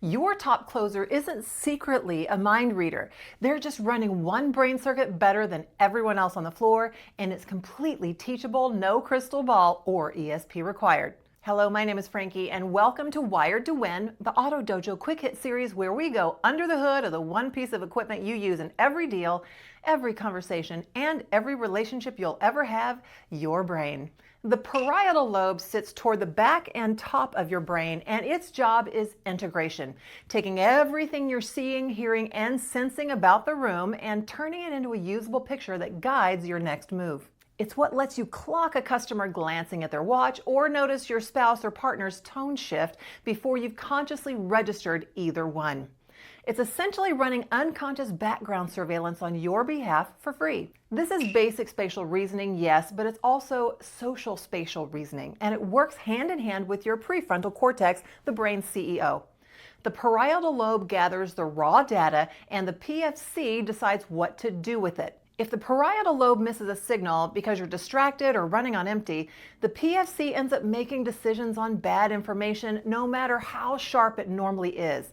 Your top closer isn't secretly a mind reader. They're just running one brain circuit better than everyone else on the floor, and it's completely teachable, no crystal ball or ESP required. Hello, my name is Frankie, and welcome to Wired to Win, the Auto Dojo Quick Hit series where we go under the hood of the one piece of equipment you use in every deal, every conversation, and every relationship you'll ever have, your brain. The parietal lobe sits toward the back and top of your brain, and its job is integration, taking everything you're seeing, hearing, and sensing about the room and turning it into a usable picture that guides your next move. It's what lets you clock a customer glancing at their watch or notice your spouse or partner's tone shift before you've consciously registered either one. It's essentially running unconscious background surveillance on your behalf for free. This is basic spatial reasoning, yes, but it's also social spatial reasoning, and it works hand in hand with your prefrontal cortex, the brain's CEO. The parietal lobe gathers the raw data, and the PFC decides what to do with it. If the parietal lobe misses a signal because you're distracted or running on empty, the PFC ends up making decisions on bad information no matter how sharp it normally is.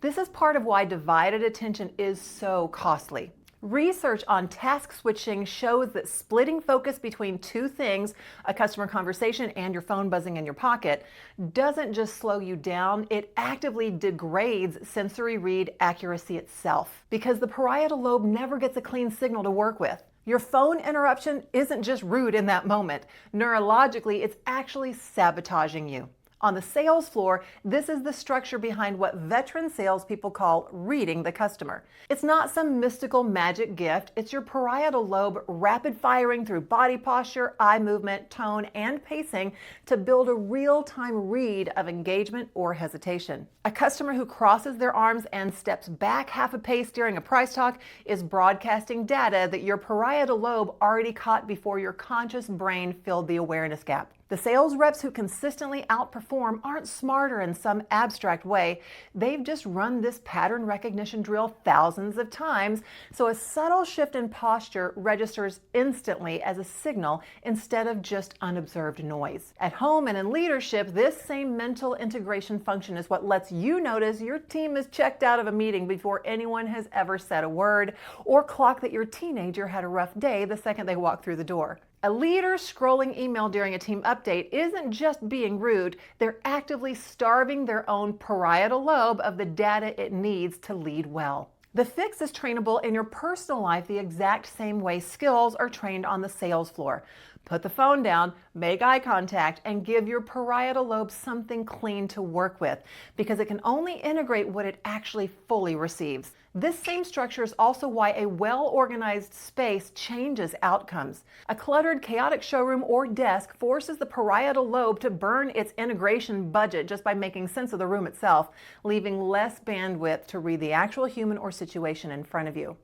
This is part of why divided attention is so costly. Research on task switching shows that splitting focus between two things, a customer conversation and your phone buzzing in your pocket, doesn't just slow you down, it actively degrades sensory read accuracy itself, because the parietal lobe never gets a clean signal to work with. Your phone interruption isn't just rude in that moment. Neurologically, it's actually sabotaging you. On the sales floor, this is the structure behind what veteran salespeople call reading the customer. It's not some mystical magic gift. It's your parietal lobe rapid firing through body posture, eye movement, tone, and pacing to build a real-time read of engagement or hesitation. A customer who crosses their arms and steps back half a pace during a price talk is broadcasting data that your parietal lobe already caught before your conscious brain filled the awareness gap. The sales reps who consistently outperform aren't smarter in some abstract way. They've just run this pattern recognition drill thousands of times, so a subtle shift in posture registers instantly as a signal instead of just unobserved noise. At home and in leadership, this same mental integration function is what lets you notice your team is checked out of a meeting before anyone has ever said a word, or clock that your teenager had a rough day the second they walk through the door. A leader scrolling email during a team update isn't just being rude, they're actively starving their own parietal lobe of the data it needs to lead well. The fix is trainable in your personal life the exact same way skills are trained on the sales floor. Put the phone down, make eye contact, and give your parietal lobe something clean to work with, because it can only integrate what it actually fully receives. This same structure is also why a well-organized space changes outcomes. A cluttered, chaotic showroom or desk forces the parietal lobe to burn its integration budget just by making sense of the room itself, leaving less bandwidth to read the actual human or situation in front of you.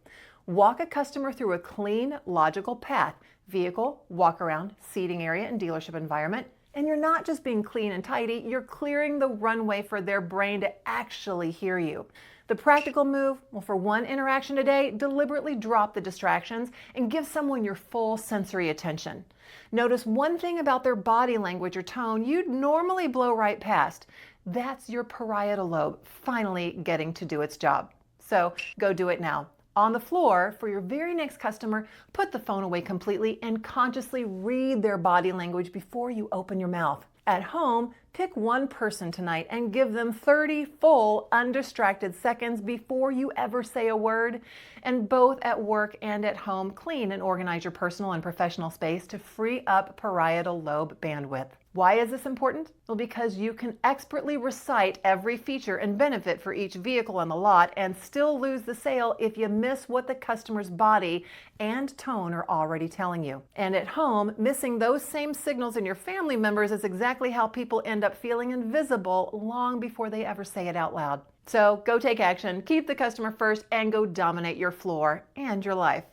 Walk a customer through a clean, logical path: vehicle, walk around, seating area, and dealership environment. And you're not just being clean and tidy, you're clearing the runway for their brain to actually hear you. The practical move? Well, for one interaction today, deliberately drop the distractions and give someone your full sensory attention. Notice one thing about their body language or tone you'd normally blow right past. That's your parietal lobe finally getting to do its job. So go do it now. On the floor, for your very next customer, put the phone away completely and consciously read their body language before you open your mouth. At home, pick one person tonight and give them 30 full, undistracted seconds before you ever say a word. And both at work and at home, clean and organize your personal and professional space to free up parietal lobe bandwidth. Why is this important? Well, because you can expertly recite every feature and benefit for each vehicle on the lot and still lose the sale if you miss what the customer's body and tone are already telling you. And at home, missing those same signals in your family members is exactly how people end up feeling invisible long before they ever say it out loud. So go take action, keep the customer first, and go dominate your floor and your life.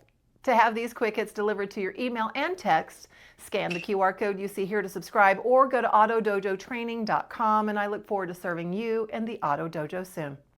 To have these quick hits delivered to your email and text, scan the QR code you see here to subscribe or go to autodojotraining.com, and I look forward to serving you in the Auto Dojo soon.